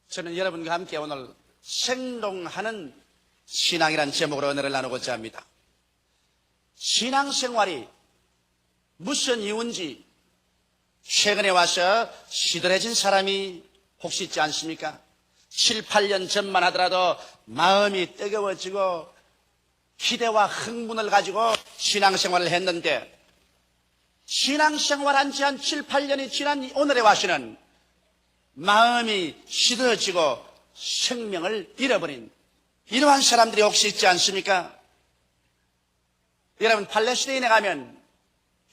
저는 여러분과 함께 오늘 생동하는 신앙이라는 제목으로 은혜를 나누고자 합니다. 신앙생활이 무슨 이유인지 최근에 와서 시들해진 사람이 혹시 있지 않습니까? 7, 8년 전만 하더라도 마음이 뜨거워지고 기대와 흥분을 가지고 신앙생활을 했는데 신앙생활한 지 한 7, 8년이 지난 오늘에 와서는 마음이 시들어지고 생명을 잃어버린 이러한 사람들이 혹시 있지 않습니까? 여러분, 팔레스타인에 가면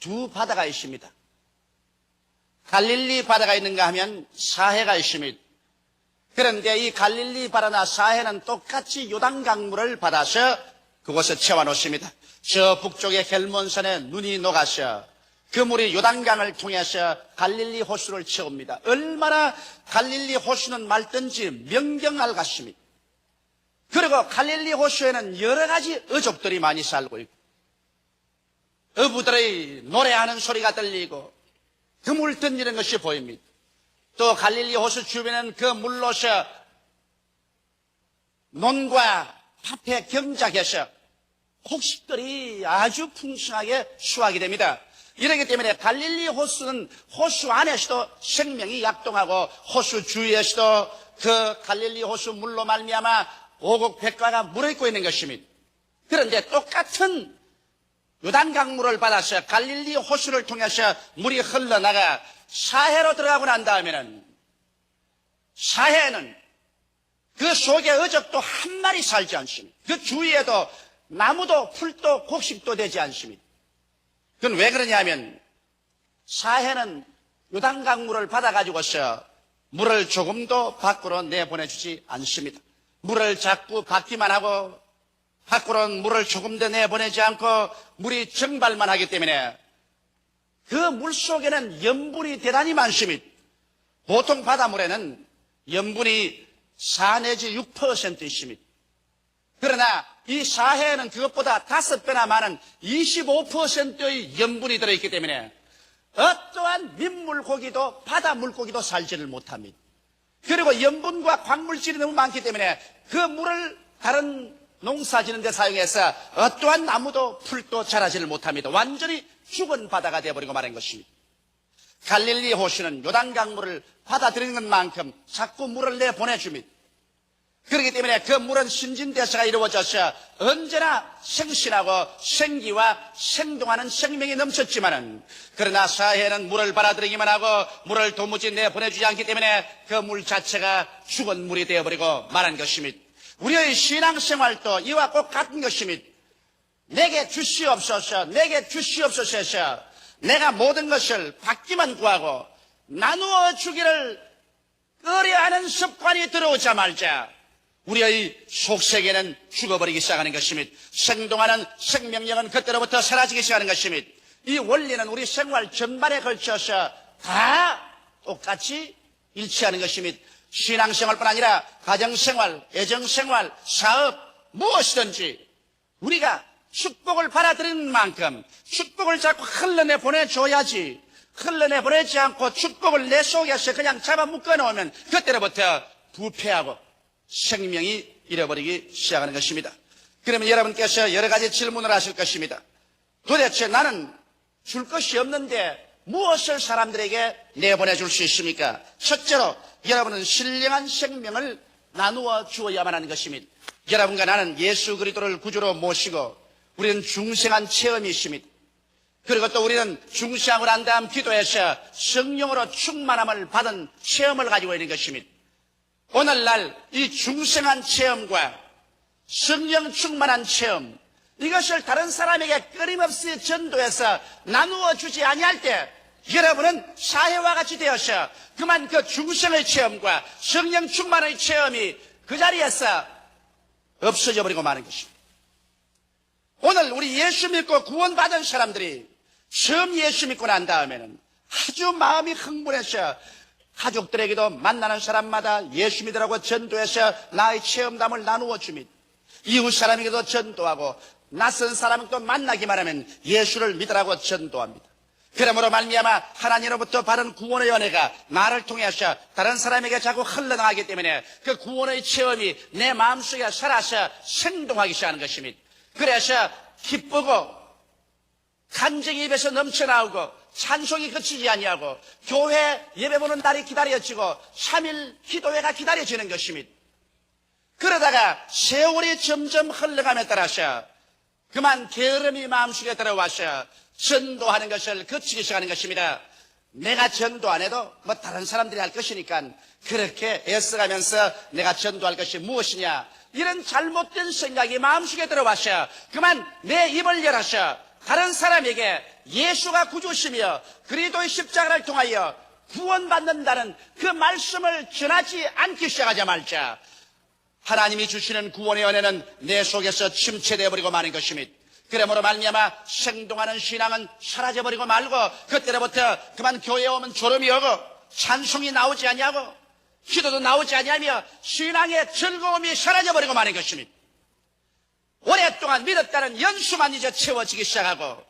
두 바다가 있습니다. 갈릴리 바다가 있는가 하면 사해가 있습니다. 그런데 이 갈릴리 바다나 사해는 똑같이 요단강물을 받아서 그곳에 채워놓습니다. 저 북쪽의 헬몬산에 눈이 녹아서 그 물이 요단강을 통해서 갈릴리 호수를 채웁니다. 얼마나 갈릴리 호수는 맑든지 명경알 같습니다. 그리고 갈릴리 호수에는 여러 가지 어족들이 많이 살고 있고 어부들의 노래하는 소리가 들리고 그물 던지는 것이 보입니다. 또 갈릴리 호수 주변에는 그 물로서 논과 밭에 경작해서 곡식들이 아주 풍성하게 수확이 됩니다. 이렇기 때문에 갈릴리 호수는 호수 안에서도 생명이 약동하고 호수 주위에서도 그 갈릴리 호수 물로 말미암아 오곡 백과가 물어있고 있는 것입니다. 그런데 똑같은 요단강물을 받아서 갈릴리 호수를 통해서 물이 흘러나가 사해로 들어가고 난 다음에는 사해는 그 속에 어적도 한 마리 살지 않습니다. 그 주위에도 나무도 풀도 곡식도 되지 않습니다. 그건 왜 그러냐면 사해는 요단강물을 받아가지고서 물을 조금도 밖으로 내보내주지 않습니다. 물을 자꾸 받기만 하고 밖으로는 물을 조금 더 내보내지 않고 물이 증발만 하기 때문에 그 물 속에는 염분이 대단히 많습니다. 보통 바닷물에는 염분이 4 내지 6% 있습니다. 그러나 이 사해에는 그것보다 5배나 많은 25%의 염분이 들어있기 때문에 어떠한 민물고기도 바다 물고기도 살지를 못합니다. 그리고 염분과 광물질이 너무 많기 때문에 그 물을 다른 농사 지는 데 사용해서 어떠한 나무도 풀도 자라지를 못합니다. 완전히 죽은 바다가 되어버리고 말한 것입니다. 갈릴리 호수는 요단강물을 받아들이는 것만큼 자꾸 물을 내보내줍니다. 그렇기 때문에 그 물은 신진대사가 이루어져서 언제나 생신하고 생기와 생동하는 생명이 넘쳤지만은 그러나 사해는 물을 받아들이기만 하고 물을 도무지 내보내주지 않기 때문에 그 물 자체가 죽은 물이 되어버리고 말한 것입니다. 우리의 신앙생활도 이와 꼭 같은 것입니다. 내게 주시옵소서, 내게 주시옵소서 해서 내가 모든 것을 받기만 구하고 나누어 주기를 꺼려하는 습관이 들어오자마자 우리의 속세계는 죽어버리기 시작하는 것입니다. 생동하는 생명력은 그때로부터 사라지기 시작하는 것입니다. 이 원리는 우리 생활 전반에 걸쳐서 다 똑같이 일치하는 것입니다. 신앙생활뿐 아니라 가정생활, 애정생활, 사업 무엇이든지 우리가 축복을 받아들이는 만큼 축복을 자꾸 흘러내 보내줘야지 흘러내 보내지 않고 축복을 내 속에서 그냥 잡아 묶어놓으면 그때로부터 부패하고 생명이 잃어버리기 시작하는 것입니다. 그러면 여러분께서 여러 가지 질문을 하실 것입니다. 도대체 나는 줄 것이 없는데 무엇을 사람들에게 내보내줄 수 있습니까? 첫째로 여러분은 신령한 생명을 나누어 주어야만 하는 것입니다. 여러분과 나는 예수 그리스도를 구주로 모시고 우리는 중생한 체험이 있습니다. 그리고 또 우리는 중생하고 난 다음 기도해서 성령으로 충만함을 받은 체험을 가지고 있는 것입니다. 오늘날 이 중생한 체험과 성령 충만한 체험 이것을 다른 사람에게 끊임없이 전도해서 나누어 주지 아니할 때 여러분은 사해와 같이 되어서 그만 그 중생의 체험과 성령 충만의 체험이 그 자리에서 없어져 버리고 마는 것입니다. 오늘 우리 예수 믿고 구원받은 사람들이 처음 예수 믿고 난 다음에는 아주 마음이 흥분해서 가족들에게도 만나는 사람마다 예수 믿으라고 전도해서 나의 체험담을 나누어 줍니다. 이웃 사람에게도 전도하고 낯선 사람을 또 만나기만 하면 예수를 믿으라고 전도합니다. 그러므로 말미암아 하나님으로부터 받은 구원의 은혜가 나를 통해서 다른 사람에게 자꾸 흘러나가기 때문에 그 구원의 체험이 내 마음속에 살아서 생동하기 시작하는 것입니다. 그래서 기쁘고 간증이 입에서 넘쳐나오고 찬송이 그치지 아니하고 교회 예배 보는 날이 기다려지고 3일 기도회가 기다려지는 것입니다. 그러다가 세월이 점점 흘러감에 따라서 그만 게으름이 마음속에 들어와서 전도하는 것을 그치기 시작하는 것입니다. 내가 전도 안 해도 뭐 다른 사람들이 할 것이니까 그렇게 애써가면서 내가 전도할 것이 무엇이냐, 이런 잘못된 생각이 마음속에 들어와서 그만 내 입을 열어서 다른 사람에게 예수가 구주시며 그리스도의 십자가를 통하여 구원받는다는 그 말씀을 전하지 않기 시작하자마자 하나님이 주시는 구원의 은혜는 내 속에서 침체되어 버리고 마는 것입니다. 그러므로 말미암아 생동하는 신앙은 사라져버리고 말고 그때로부터 그만 교회에 오면 졸음이 오고 찬송이 나오지 아니하고 기도도 나오지 아니하며 신앙의 즐거움이 사라져버리고 마는 것입니다. 오랫동안 믿었다는 연수만 이제 채워지기 시작하고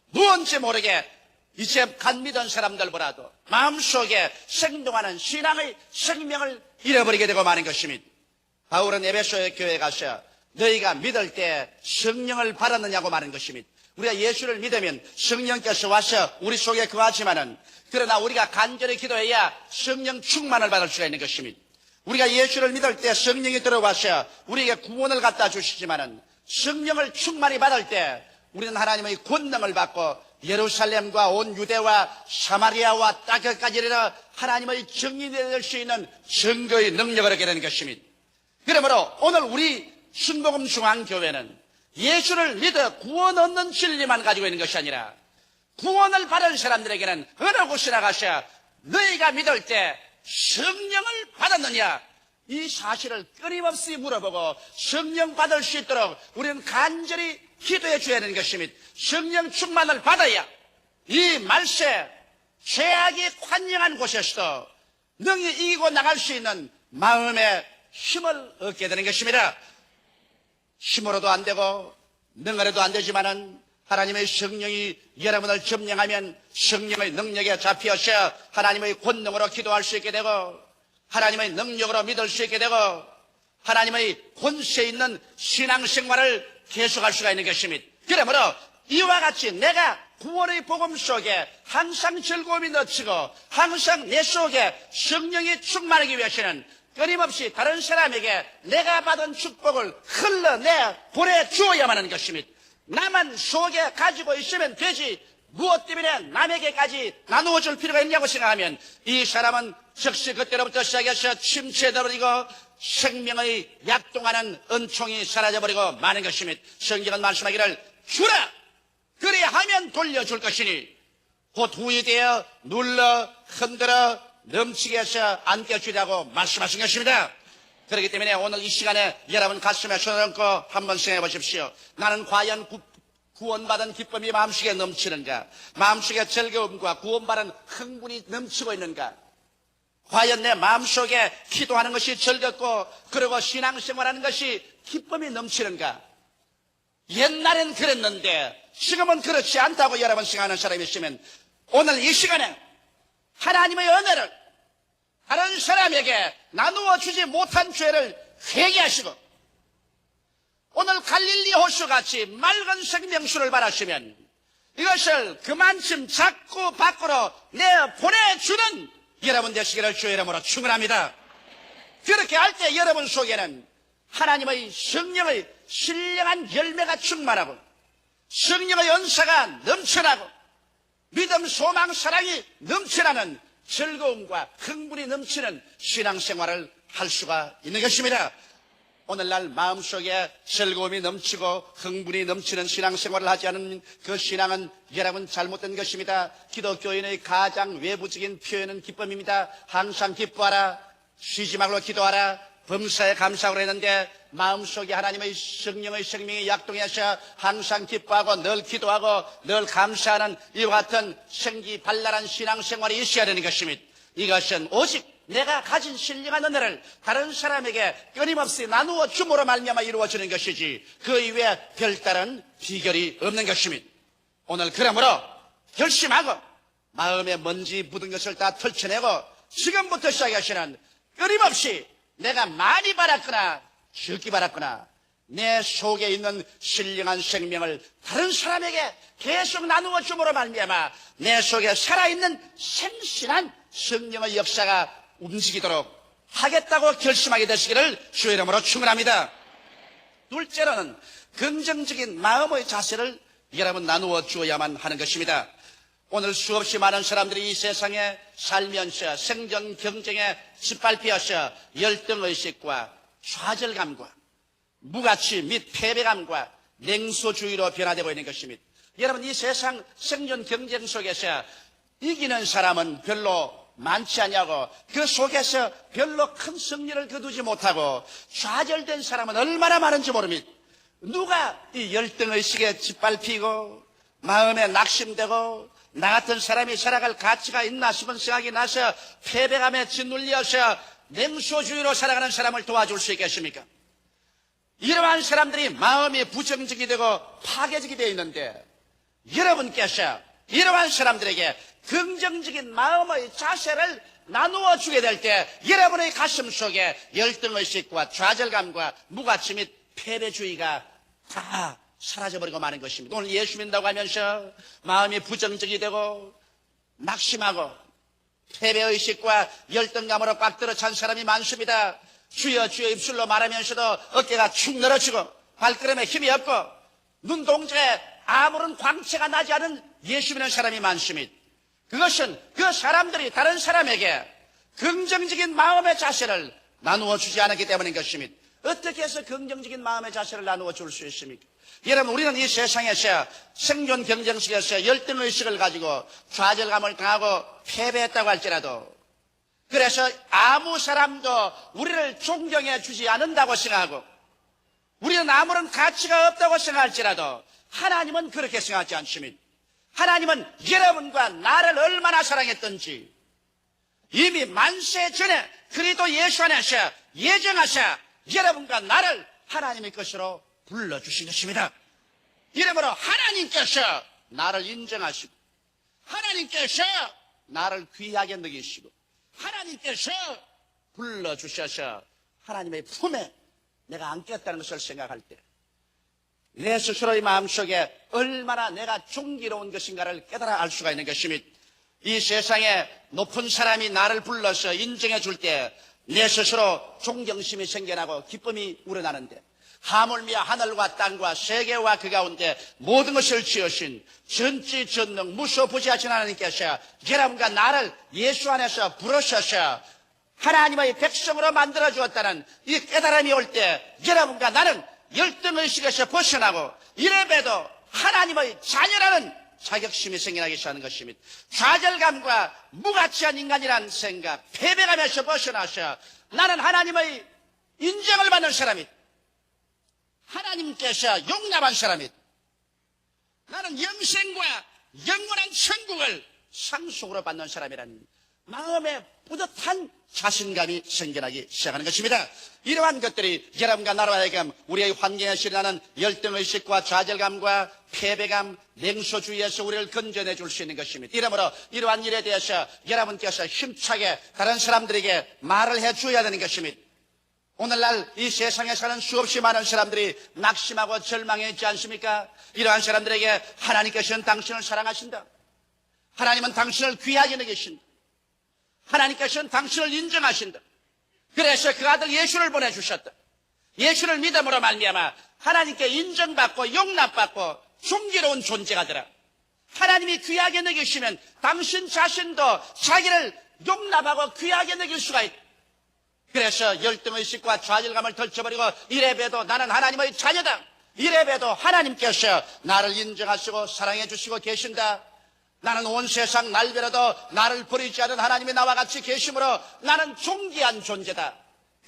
무언지 모르게 이제 간 믿은 사람들보다도 마음속에 생동하는 신앙의 생명을 잃어버리게 되고 마는 것입니다. 바울은 에베소의 교회에 가서 너희가 믿을 때 성령을 받았느냐고 말하는 것입니다. 우리가 예수를 믿으면 성령께서 와서 우리 속에 거하지만은 그러나 우리가 간절히 기도해야 성령 충만을 받을 수가 있는 것입니다. 우리가 예수를 믿을 때 성령이 들어와서 우리에게 구원을 갖다 주시지만은 성령을 충만히 받을 때 우리는 하나님의 권능을 받고 예루살렘과 온 유대와 사마리아와 땅끝까지 이르러 하나님의 증인이 될 수 있는 증거의 능력을 얻게 되는 것입니다. 그러므로 오늘 우리 순복음중앙교회는 예수를 믿어 구원 얻는 진리만 가지고 있는 것이 아니라 구원을 받은 사람들에게는 어느 곳이나 가서 너희가 믿을 때 성령을 받았느냐, 이 사실을 끊임없이 물어보고 성령 받을 수 있도록 우리는 간절히 기도해 줘야 하는 것입니다. 성령 충만을 받아야 이 말세 죄악이 관영한 곳에서도 능히 이기고 나갈 수 있는 마음의 힘을 얻게 되는 것입니다. 힘으로도 안 되고 능으로도 안 되지만은 하나님의 성령이 여러분을 점령하면 성령의 능력에 잡혀서 하나님의 권능으로 기도할 수 있게 되고 하나님의 능력으로 믿을 수 있게 되고 하나님의 권세 있는 신앙생활을 계속할 수가 있는 것입니다. 그러므로 이와 같이 내가 구원의 복음 속에 항상 즐거움이 넘치고 항상 내 속에 성령이 충만하기 위해서는 끊임없이 다른 사람에게 내가 받은 축복을 흘러내 보내주어야만 하는 것입니다. 나만 속에 가지고 있으면 되지 무엇 때문에 남에게까지 나누어 줄 필요가 있냐고 생각하면 이 사람은 즉시 그때로부터 시작해서 침체되어버리고 생명의 약동하는 은총이 사라져버리고 마는 것입니다. 성경은 말씀하기를 주라 그래야 하면 돌려줄 것이니 곧 후이 되어 눌러 흔들어 넘치게 해서 안겨주라고 말씀하신 것입니다. 그렇기 때문에 오늘 이 시간에 여러분 가슴에 손을 얹고 한번 생각해 보십시오. 나는 과연 구원받은 기쁨이 마음속에 넘치는가? 마음속에 즐거움과 구원받은 흥분이 넘치고 있는가? 과연 내 마음속에 기도하는 것이 즐겁고 그리고 신앙생활하는 것이 기쁨이 넘치는가? 옛날엔 그랬는데 지금은 그렇지 않다고 여러분 생각하는 사람이 있으면 오늘 이 시간에 하나님의 은혜를 다른 사람에게 나누어 주지 못한 죄를 회개하시고 오늘 갈릴리 호수같이 맑은 생명수를 바라시면 이것을 그만큼 자꾸 밖으로 내보내주는 여러분 되시기를 주의 이름으로 축원합니다. 그렇게 할 때 여러분 속에는 하나님의 성령의 신령한 열매가 충만하고 성령의 은사가 넘쳐나고 믿음, 소망, 사랑이 넘쳐나는 즐거움과 흥분이 넘치는 신앙생활을 할 수가 있는 것입니다. 오늘날 마음속에 즐거움이 넘치고 흥분이 넘치는 신앙생활을 하지 않은 그 신앙은 여러분 잘못된 것입니다. 기독교인의 가장 외부적인 표현은 기쁨입니다. 항상 기뻐하라, 쉬지 말고 기도하라, 범사에 감사하라 했는데 마음속에 하나님의 성령의 생명이 약동해서 항상 기뻐하고 늘 기도하고 늘 감사하는 이와 같은 생기발랄한 신앙생활이 있어야 되는 것입니다. 이것은 오직 내가 가진 신령한 은혜를 다른 사람에게 끊임없이 나누어 줌으로 말미암아 이루어지는 것이지 그 이외에 별다른 비결이 없는 것입니다. 오늘 그러므로 결심하고 마음에 먼지 묻은 것을 다 털쳐내고 지금부터 시작하시는 끊임없이 내가 많이 받았거나 적게 받았거나 내 속에 있는 신령한 생명을 다른 사람에게 계속 나누어 줌으로 말미암아 내 속에 살아있는 생신한 성령의 역사가 움직이도록 하겠다고 결심하게 되시기를 주의 이름으로 축원합니다. 둘째로는 긍정적인 마음의 자세를 여러분 나누어 주어야만 하는 것입니다. 오늘 수없이 많은 사람들이 이 세상에 살면서 생존 경쟁에 짓밟혀서 열등의식과 좌절감과 무가치 및 패배감과 냉소주의로 변화되고 있는 것입니다. 여러분, 이 세상 생존 경쟁 속에서 이기는 사람은 별로 많지 않냐고, 그 속에서 별로 큰 승리를 거두지 못하고 좌절된 사람은 얼마나 많은지 모릅니다. 누가 이 열등의식에 짓밟히고 마음에 낙심되고 나 같은 사람이 살아갈 가치가 있나 싶은 생각이 나서 패배감에 짓눌려서 냉소주의로 살아가는 사람을 도와줄 수 있겠습니까? 이러한 사람들이 마음이 부정적이 되고 파괴적이 되어 있는데 여러분께서 이러한 사람들에게 긍정적인 마음의 자세를 나누어 주게 될 때 여러분의 가슴 속에 열등의식과 좌절감과 무가치 및 패배주의가 다 사라져버리고 마는 것입니다. 오늘 예수 믿는다고 하면서 마음이 부정적이 되고 낙심하고 패배의식과 열등감으로 꽉 들어찬 사람이 많습니다. 주여 주여 입술로 말하면서도 어깨가 축 늘어지고 발걸음에 힘이 없고 눈동자에 아무런 광채가 나지 않은 예수 믿는 사람이 많습니다. 그것은 그 사람들이 다른 사람에게 긍정적인 마음의 자세를 나누어 주지 않았기 때문인 것입니다. 어떻게 해서 긍정적인 마음의 자세를 나누어 줄 수 있습니까? 여러분, 우리는 이 세상에서 생존 경쟁 속에서 열등의식을 가지고 좌절감을 당하고 패배했다고 할지라도, 그래서 아무 사람도 우리를 존경해 주지 않는다고 생각하고 우리는 아무런 가치가 없다고 생각할지라도 하나님은 그렇게 생각하지 않습니다. 하나님은 여러분과 나를 얼마나 사랑했던지 이미 만세 전에 그리스도 예수 안에서 예정하사 여러분과 나를 하나님의 것으로 불러주신 것입니다. 이러므로 하나님께서 나를 인정하시고 하나님께서 나를 귀하게 여기시고 하나님께서 불러주셔서 하나님의 품에 내가 안겼다는 것을 생각할 때 내 스스로의 마음속에 얼마나 내가 존귀로운 것인가를 깨달아 알 수가 있는 것입니다. 이 세상에 높은 사람이 나를 불러서 인정해 줄 때 내 스스로 존경심이 생겨나고 기쁨이 우러나는데, 하물며 하늘과 땅과 세계와 그 가운데 모든 것을 지으신 전지전능 무소부지하신 하나님께서 여러분과 나를 예수 안에서 부르셔서 하나님의 백성으로 만들어 주었다는 이 깨달음이 올 때 여러분과 나는 열등의식에서 벗어나고 이래봬도 하나님의 자녀라는 자격심이 생겨나기 시작하는 것입니다. 좌절감과 무가치한 인간이라는 생각, 패배감에서 벗어나서 나는 하나님의 인정을 받는 사람이다. 하나님께서 용납한 사람이다. 나는 영생과 영원한 천국을 상속으로 받는 사람이라는 마음에 뿌듯한 자신감이 생겨나기 시작하는 것입니다. 이러한 것들이 여러분과 나로 하여금 우리의 환경에 실현하는 열등의식과 좌절감과 패배감, 냉소주의에서 우리를 건져내 줄 수 있는 것입니다. 이러므로 이러한 일에 대해서 여러분께서 힘차게 다른 사람들에게 말을 해 주어야 되는 것입니다. 오늘날 이 세상에 사는 수없이 많은 사람들이 낙심하고 절망해 있지 않습니까? 이러한 사람들에게 하나님께서는 당신을 사랑하신다. 하나님은 당신을 귀하게 여기신다. 하나님께서는 당신을 인정하신다. 그래서 그 아들 예수를 보내주셨다. 예수를 믿음으로 말미암아 하나님께 인정받고 용납받고 존귀로운 존재가 되라. 하나님이 귀하게 여기시면 당신 자신도 자기를 용납하고 귀하게 여길 수가 있다. 그래서 열등의식과 좌절감을 덜쳐버리고 이래봬도 나는 하나님의 자녀다. 이래봬도 하나님께서 나를 인정하시고 사랑해 주시고 계신다. 나는 온 세상 날벼라도 나를 버리지 않은 하나님이 나와 같이 계심으로 나는 존귀한 존재다.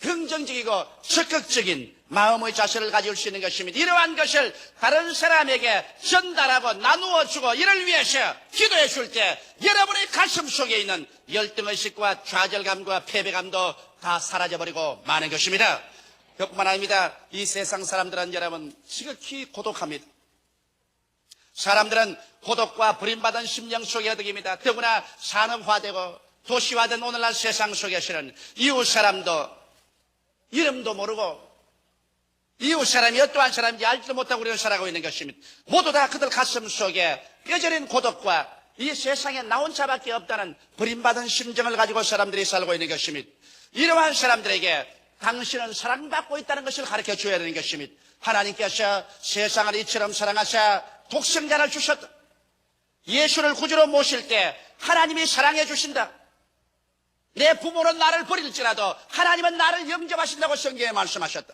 긍정적이고 적극적인 마음의 자세를 가질 수 있는 것입니다. 이러한 것을 다른 사람에게 전달하고 나누어 주고 이를 위해서 기도해 줄 때 여러분의 가슴 속에 있는 열등의식과 좌절감과 패배감도 다 사라져버리고 마는 것입니다. 그뿐만 아닙니다. 이 세상 사람들은 여러분 지극히 고독합니다. 사람들은 고독과 버림받은 심령 속에 어득입니다. 더구나 산업화되고 도시화된 오늘날 세상 속에서는 이웃 사람도 이름도 모르고 이웃 사람이 어떠한 사람인지 알지도 못하고 우리는 살아가고 있는 것입니다. 모두 다 그들 가슴 속에 뼈저린 고독과 이 세상에 나 혼자밖에 없다는 버림받은 심정을 가지고 사람들이 살고 있는 것입니다. 이러한 사람들에게 당신은 사랑받고 있다는 것을 가르쳐 줘야 되는 것입니다. 하나님께서 세상을 이처럼 사랑하사 독생자를 주셨다. 예수를 구주로 모실 때 하나님이 사랑해 주신다. 내 부모는 나를 버릴지라도 하나님은 나를 영접하신다고 성경에 말씀하셨다.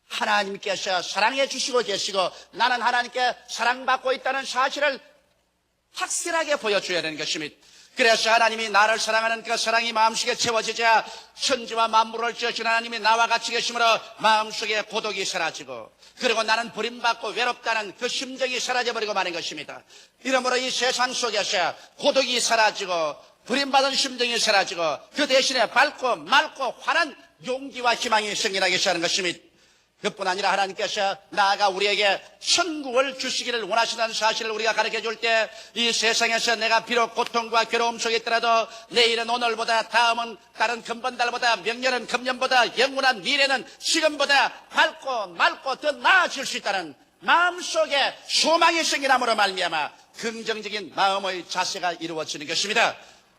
하나님께서 사랑해 주시고 계시고 나는 하나님께 사랑받고 있다는 사실을 확실하게 보여줘야 되는 것입니다. 그래서 하나님이 나를 사랑하는 그 사랑이 마음속에 채워지자 천지와 만물을 지으신 하나님이 나와 같이 계심으로 마음속에 고독이 사라지고 그리고 나는 버림받고 외롭다는 그 심정이 사라져버리고 마는 것입니다. 이러므로 이 세상 속에서 고독이 사라지고 버림받은 심정이 사라지고 그 대신에 밝고 맑고 환한 용기와 희망이 생겨나게 하는 것입니다. 그뿐 아니라 하나님께서 나아가 우리에게 천국을 주시기를 원하시는 사실을 우리가 가르쳐 줄 때 이 세상에서 내가 비록 고통과 괴로움 속에 있더라도 내일은 오늘보다 다음은 다른 금번달보다 명년은 금년보다 영원한 미래는 지금보다 밝고 맑고 더 나아질 수 있다는 마음속에 소망이 생겨남으로 말미암아 긍정적인 마음의 자세가 이루어지는 것입니다.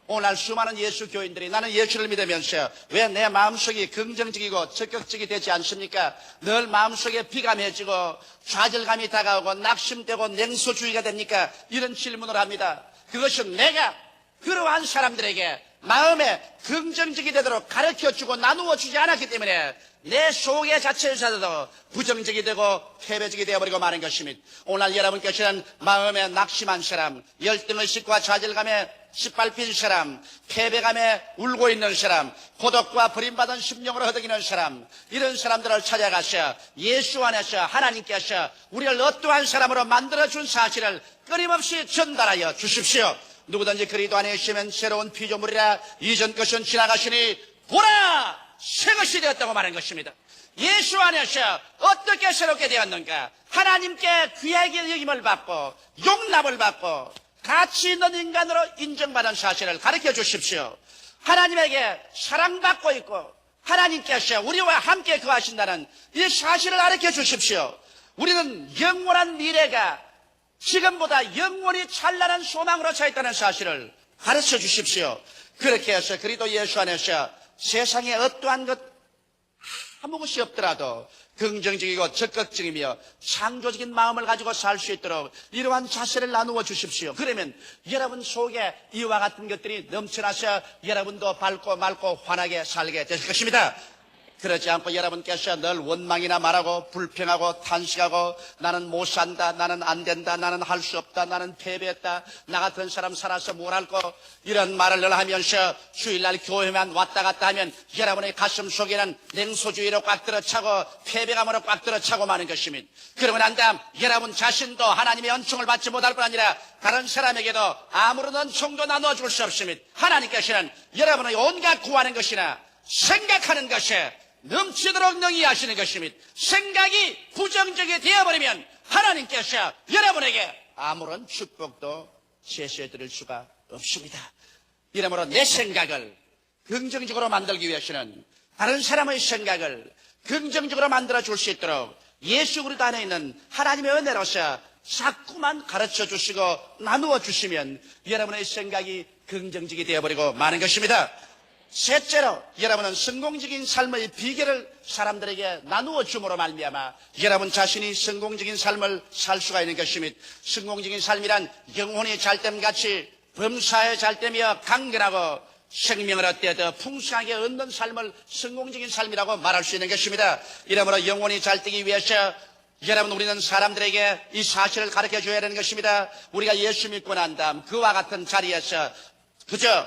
오늘날 수많은 예수 교인들이 나는 예수를 믿으면서 왜 내 마음속이 긍정적이고 적극적이 되지 않습니까? 늘 마음속에 비감해지고 좌절감이 다가오고 낙심되고 냉소주의가 됩니까? 이런 질문을 합니다. 그것은 내가 그러한 사람들에게 마음에 긍정적이 되도록 가르쳐주고 나누어주지 않았기 때문에 내 속의 자체에서도 부정적이 되고 패배적이 되어버리고 마는 것입니다. 오늘 여러분께서는 마음에 낙심한 사람, 열등의식과 좌절감에 짓밟힌 사람, 패배감에 울고 있는 사람, 고독과 버림받은 심령으로 허덕이는 사람, 이런 사람들을 찾아가셔 예수 안에서 하나님께서 우리를 어떠한 사람으로 만들어준 사실을 끊임없이 전달하여 주십시오. 누구든지 그리스도 안에 있으면 새로운 피조물이라 이전 것은 지나가시니 보라 새 것이 되었다고 말하는 것입니다. 예수 안에서 어떻게 새롭게 되었는가? 하나님께 귀하게 여김을 받고 용납을 받고 가치 있는 인간으로 인정받은 사실을 가르쳐 주십시오. 하나님에게 사랑받고 있고 하나님께서 우리와 함께 거하신다는 이 사실을 가르쳐 주십시오. 우리는 영원한 미래가 지금보다 영원히 찬란한 소망으로 차 있다는 사실을 가르쳐 주십시오. 그렇게 해서 그리스도 예수 안에서 세상에 어떠한 것 아무것이 없더라도 긍정적이고 적극적이며 창조적인 마음을 가지고 살 수 있도록 이러한 자세를 나누어 주십시오. 그러면 여러분 속에 이와 같은 것들이 넘쳐나서 여러분도 밝고 맑고 환하게 살게 되실 것입니다. 그러지 않고 여러분께서 늘 원망이나 말하고 불평하고 탄식하고 나는 못 산다, 나는 안 된다, 나는 할 수 없다, 나는 패배했다, 나 같은 사람 살아서 뭘 할 거, 이런 말을 늘 하면서 주일날 교회만 왔다 갔다 하면 여러분의 가슴 속에는 냉소주의로 꽉 들어차고 패배감으로 꽉 들어차고 마는 것입니다. 그러고 난 다음 여러분 자신도 하나님의恩寵을 받지 못할 뿐 아니라 다른 사람에게도 아무런恩寵도 나누어 줄 수 없습니다. 하나님께서는 여러분의 온갖 구하는 것이나 생각하는 것에 넘치도록 능히 하시는 것입니다. 생각이 부정적이 되어버리면 하나님께서 여러분에게 아무런 축복도 제시해 드릴 수가 없습니다. 이러므로 내 생각을 긍정적으로 만들기 위해서는 다른 사람의 생각을 긍정적으로 만들어 줄 수 있도록 예수 그리스도 안에 있는 하나님의 은혜로서 자꾸만 가르쳐 주시고 나누어 주시면 여러분의 생각이 긍정적이 되어버리고 마는 것입니다. 셋째로 여러분은 성공적인 삶의 비결을 사람들에게 나누어 줌으로 말미암아 여러분 자신이 성공적인 삶을 살 수가 있는 것입니다. 성공적인 삶이란 영혼이 잘됨같이 범사에 잘되며 강건하고 생명을 얻되 더 풍성하게 얻는 삶을 성공적인 삶이라고 말할 수 있는 것입니다. 이러므로 영혼이 잘되기 위해서 여러분 우리는 사람들에게 이 사실을 가르쳐 줘야 되는 것입니다. 우리가 예수 믿고 난 다음 그와 같은 자리에서 그저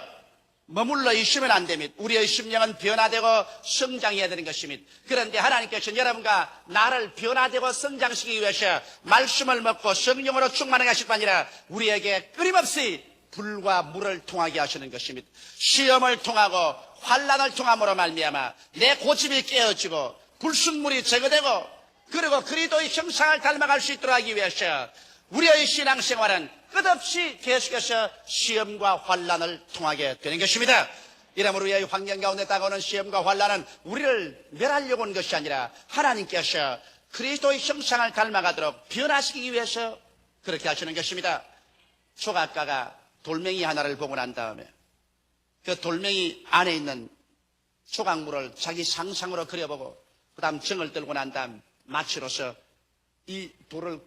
머물러 있으면 안 됩니다. 우리의 심령은 변화되고 성장해야 되는 것입니다. 그런데 하나님께서는 여러분과 나를 변화되고 성장시키기 위해서 말씀을 먹고 성령으로 충만하게 하실 뿐 아니라 우리에게 끊임없이 불과 물을 통하게 하시는 것입니다. 시험을 통하고 환난을 통함으로 말미암아 내 고집이 깨어지고 불순물이 제거되고 그리고 그리스도의 형상을 닮아갈 수 있도록 하기 위해서 우리의 신앙생활은 끝없이 계속해서 시험과 환난을 통하게 되는 것입니다. 이러므로 우리의 환경 가운데 다가오는 시험과 환난은 우리를 멸하려고 온 것이 아니라 하나님께서 그리스도의 형상을 닮아가도록 변화시키기 위해서 그렇게 하시는 것입니다. 조각가가 돌멩이 하나를 보고 난 다음에 그 돌멩이 안에 있는 조각물을 자기 상상으로 그려보고 그 다음 정을 들고 난 다음 마취로서 이 돌을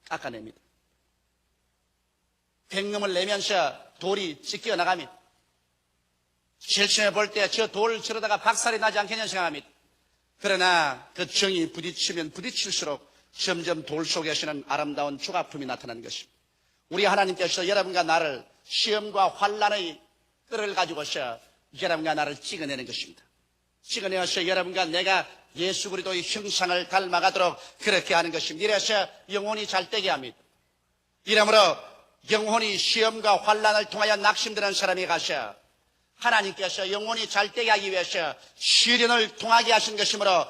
깎아냅니다. 백념을 내면서 돌이 찢겨 나갑니다. 실천해 볼 때 저 돌을 저러다가 박살이 나지 않겠냐 생각합니다. 그러나 그 정이 부딪히면 부딪힐수록 점점 돌 속에서는 아름다운 조각품이 나타나는 것입니다. 우리 하나님께서 여러분과 나를 시험과 환난의 끈을 가지고서 여러분과 나를 찍어내는 것입니다. 찍어내어서 여러분과 내가 예수 그리스도의 형상을 닮아가도록 그렇게 하는 것입니다. 이래서 영혼이 잘되게 합니다. 이러므로 영혼이 시험과 환난을 통하여 낙심되는 사람이 가서 하나님께서 영혼이 잘되게 하기 위해서 시련을 통하게 하신 것이므로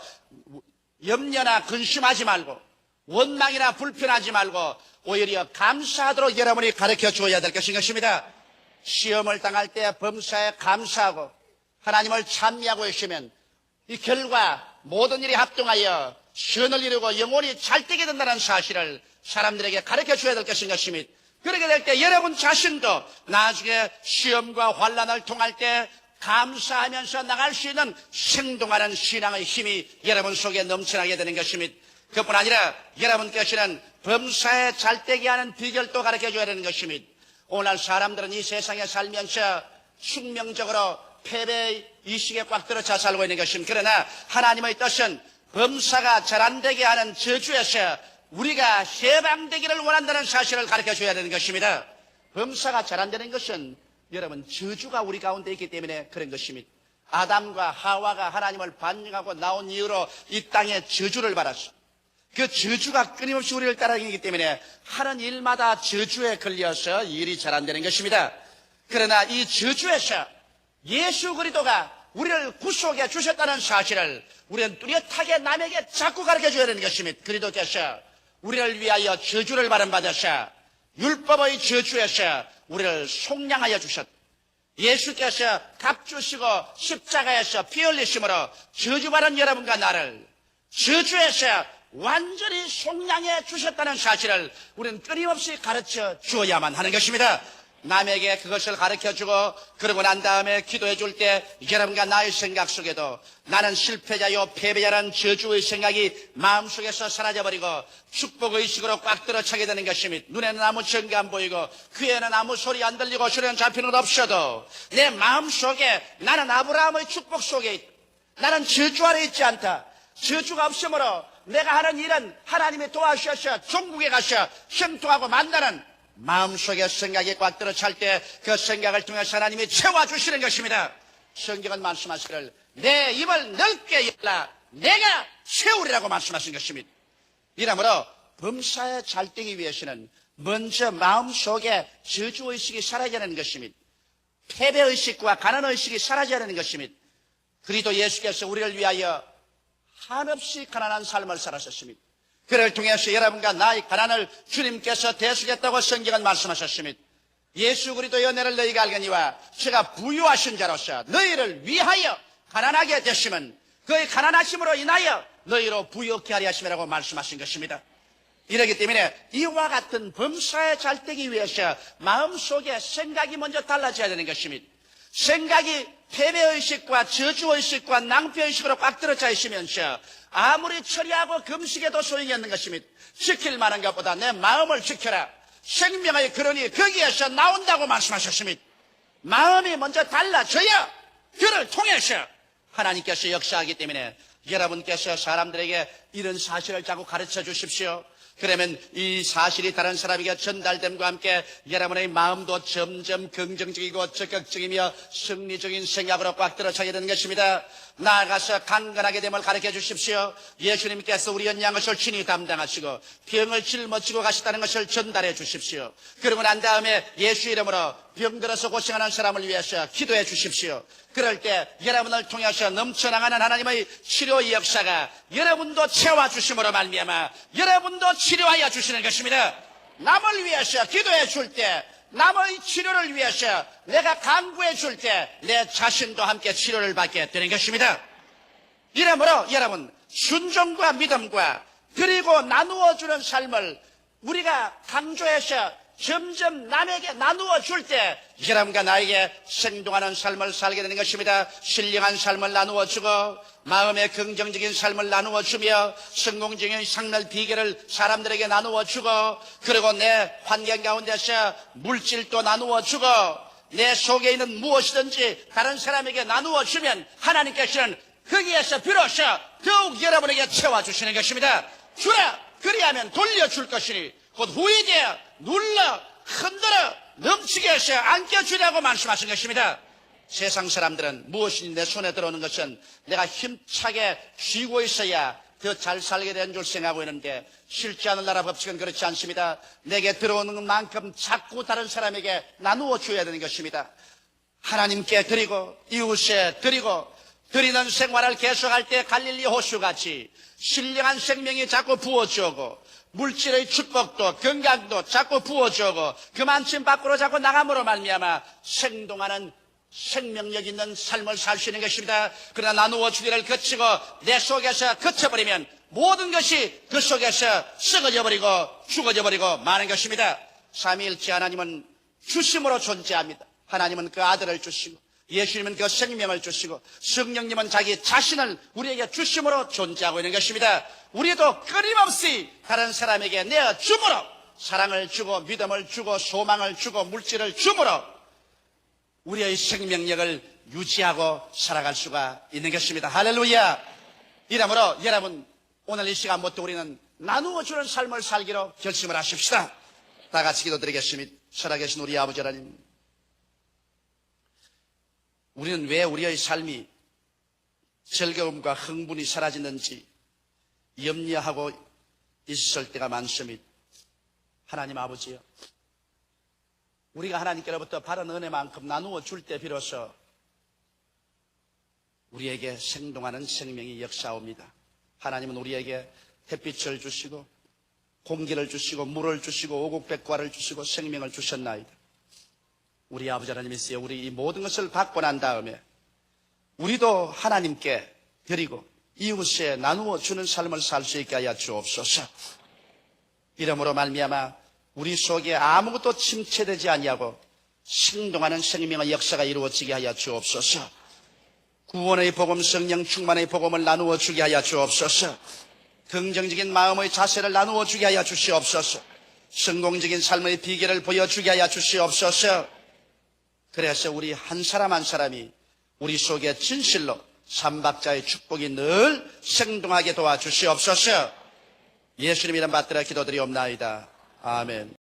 염려나 근심하지 말고 원망이나 불편하지 말고 오히려 감사하도록 여러분이 가르쳐 주어야 될 것입니다. 시험을 당할 때 범사에 감사하고 하나님을 찬미하고 있으면 이 결과 모든 일이 합동하여 선을 이루고 영혼이 잘되게 된다는 사실을 사람들에게 가르쳐 줘야 될 것입니다. 그렇게 될 때 여러분 자신도 나중에 시험과 환난을 통할 때 감사하면서 나갈 수 있는 생동하는 신앙의 힘이 여러분 속에 넘쳐나게 되는 것입니다. 그뿐 아니라 여러분께서는 범사에 잘되게 하는 비결도 가르쳐 줘야 되는 것입니다. 오늘 사람들은 이 세상에 살면서 숙명적으로 패배의 이식에 꽉 들어차 살고 있는 것입니다. 그러나 하나님의 뜻은 범사가 잘 안 되게 하는 저주에서 우리가 해방되기를 원한다는 사실을 가르쳐 줘야 되는 것입니다. 범사가 잘 안 되는 것은 여러분 저주가 우리 가운데 있기 때문에 그런 것입니다. 아담과 하와가 하나님을 반역하고 나온 이후로 이 땅에 저주를 받았습니다. 그 저주가 끊임없이 우리를 따라다니기 때문에 하는 일마다 저주에 걸려서 일이 잘 안 되는 것입니다. 그러나 이 저주에서 예수 그리스도가 우리를 구속해 주셨다는 사실을 우리는 뚜렷하게 남에게 자꾸 가르쳐 줘야 되는 것입니다. 그리스도께서 우리를 위하여 저주를 받으셔 율법의 저주에서 우리를 속량하여 주셨다. 예수께서 값주시고 십자가에서 피 흘리심으로 저주받은 여러분과 나를 저주에서 완전히 속량해 주셨다는 사실을 우리는 끊임없이 가르쳐 주어야만 하는 것입니다. 남에게 그것을 가르쳐주고 그러고 난 다음에 기도해 줄 때 여러분과 나의 생각 속에도 나는 실패자요 패배자라는 저주의 생각이 마음속에서 사라져버리고 축복의식으로 꽉 들어차게 되는 것입니다. 눈에는 아무 증거 안 보이고 귀에는 아무 소리 안 들리고 소리는 잡히는 없어도 내 마음속에 나는 아브라함의 축복 속에 있다. 나는 저주 아래 있지 않다. 저주가 없으므로 내가 하는 일은 하나님이 도와주셔서 종국에 가서 형통하고 만나는 마음속에 생각이 꽉 들어찰 때 그 생각을 통해서 하나님이 채워주시는 것입니다. 성경은 말씀하시기를 내 입을 넓게 열라 내가 채우리라고 말씀하신 것입니다. 이러므로 범사에 잘되기 위해서는 먼저 마음속에 저주의식이 사라져야 하는 것입니다. 패배의식과 가난의식이 사라져야 하는 것입니다. 그리스도 예수께서 우리를 위하여 한없이 가난한 삶을 살았습니다. 그를 통해서 여러분과 나의 가난을 주님께서 대수겠다고 성경은 말씀하셨습니다. 예수 그리스도의 은혜를 너희가 알거니와 제가 부유하신 자로서 너희를 위하여 가난하게 되시면 그의 가난하심으로 인하여 너희로 부유케 하려 하심이라고 말씀하신 것입니다. 이러기 때문에 이와 같은 범사에 잘되기 위해서 마음속에 생각이 먼저 달라져야 되는 것입니다. 생각이 패배의식과 저주의식과 낭패의식으로 꽉 들어차 있으면서 아무리 처리하고 금식해도 소용이 없는 것입니다. 지킬 만한 것보다 내 마음을 지켜라. 생명의 근원이 거기에서 나온다고 말씀하셨습니다. 마음이 먼저 달라져야 그를 통해서 하나님께서 역사하기 때문에 여러분께서 사람들에게 이런 사실을 자꾸 가르쳐 주십시오. 그러면 이 사실이 다른 사람에게 전달됨과 함께 여러분의 마음도 점점 긍정적이고 적극적이며 승리적인 생각으로 꽉 들어차게 되는 것입니다. 나아가서 강건하게 됨을 가르쳐 주십시오. 예수님께서 우리 연약한 것을 친히 담당하시고 병을 짊어지고 가셨다는 것을 전달해 주십시오. 그러고 난 다음에 예수 이름으로 병들어서 고생하는 사람을 위해서 기도해 주십시오. 그럴 때 여러분을 통해서 넘쳐나가는 하나님의 치료의 역사가 여러분도 채워주심으로 말미암아 여러분도 치료하여 주시는 것입니다. 남을 위해서 기도해 줄 때, 남의 치료를 위해서 내가 강구해 줄 때 내 자신도 함께 치료를 받게 되는 것입니다. 이러므로 여러분, 순종과 믿음과 그리고 나누어 주는 삶을 우리가 강조해서 점점 남에게 나누어 줄 때 여러분과 나에게 생동하는 삶을 살게 되는 것입니다. 신령한 삶을 나누어 주고 마음의 긍정적인 삶을 나누어 주며 성공적인 삶의 비결을 사람들에게 나누어 주고 그리고 내 환경 가운데서 물질도 나누어 주고 내 속에 있는 무엇이든지 다른 사람에게 나누어 주면 하나님께서는 거기에서 비로소 더욱 여러분에게 채워주시는 것입니다. 주라 그리하면 돌려줄 것이니 곧 후이되어 눌러 흔들어 넘치게 해서 안겨주려고 말씀하신 것입니다. 세상 사람들은 무엇이니 내 손에 들어오는 것은 내가 힘차게 쥐고 있어야 더 잘 살게 되는 줄 생각하고 있는데 실제 하늘나라 법칙은 그렇지 않습니다. 내게 들어오는 만큼 자꾸 다른 사람에게 나누어 줘야 되는 것입니다. 하나님께 드리고 이웃에 드리고 드리는 생활을 계속할 때 갈릴리 호수같이 신령한 생명이 자꾸 부어주고 물질의 축복도 건강도 자꾸 부어주고 그만큼 밖으로 자꾸 나감으로 말미암아 생동하는 생명력 있는 삶을 살 수 있는 것입니다. 그러나 나누어 주기를 거치고 내 속에서 거쳐버리면 모든 것이 그 속에서 썩어져 버리고 죽어져 버리고 마는 것입니다. 삼위일체 하나님은 주심으로 존재합니다. 하나님은 그 아들을 주시고 예수님은 그 생명을 주시고 성령님은 자기 자신을 우리에게 주심으로 존재하고 있는 것입니다. 우리도 끊임없이 다른 사람에게 내어 줌으로 사랑을 주고 믿음을 주고 소망을 주고 물질을 줌으로 우리의 생명력을 유지하고 살아갈 수가 있는 것입니다. 할렐루야. 이러므로 여러분 오늘 이 시간부터 우리는 나누어 주는 삶을 살기로 결심을 하십시다. 다 같이 기도드리겠습니다. 살아계신 우리 아버지 하나님, 우리는 왜 우리의 삶이 즐거움과 흥분이 사라지는지 염려하고 있을 때가 많습니다. 하나님 아버지요, 우리가 하나님께로부터 받은 은혜만큼 나누어 줄 때 비로소 우리에게 생동하는 생명이 역사옵니다. 하나님은 우리에게 햇빛을 주시고 공기를 주시고 물을 주시고 오곡백과를 주시고 생명을 주셨나이다. 우리 아버지 하나님이시여, 우리 이 모든 것을 받고 난 다음에 우리도 하나님께 드리고 이웃에 나누어 주는 삶을 살 수 있게 하여 주옵소서. 이러므로 말미암아 우리 속에 아무것도 침체되지 아니하고 생동하는 생명의 역사가 이루어지게 하여 주옵소서. 구원의 복음, 성령 충만의 복음을 나누어 주게 하여 주옵소서. 긍정적인 마음의 자세를 나누어 주게 하여 주시옵소서. 성공적인 삶의 비결을 보여주게 하여 주시옵소서. 그래서 우리 한 사람 한 사람이 우리 속에 진실로 삼박자의 축복이 늘 생동하게 도와주시옵소서. 예수님 이름 받들어 기도드리옵나이다. 아멘.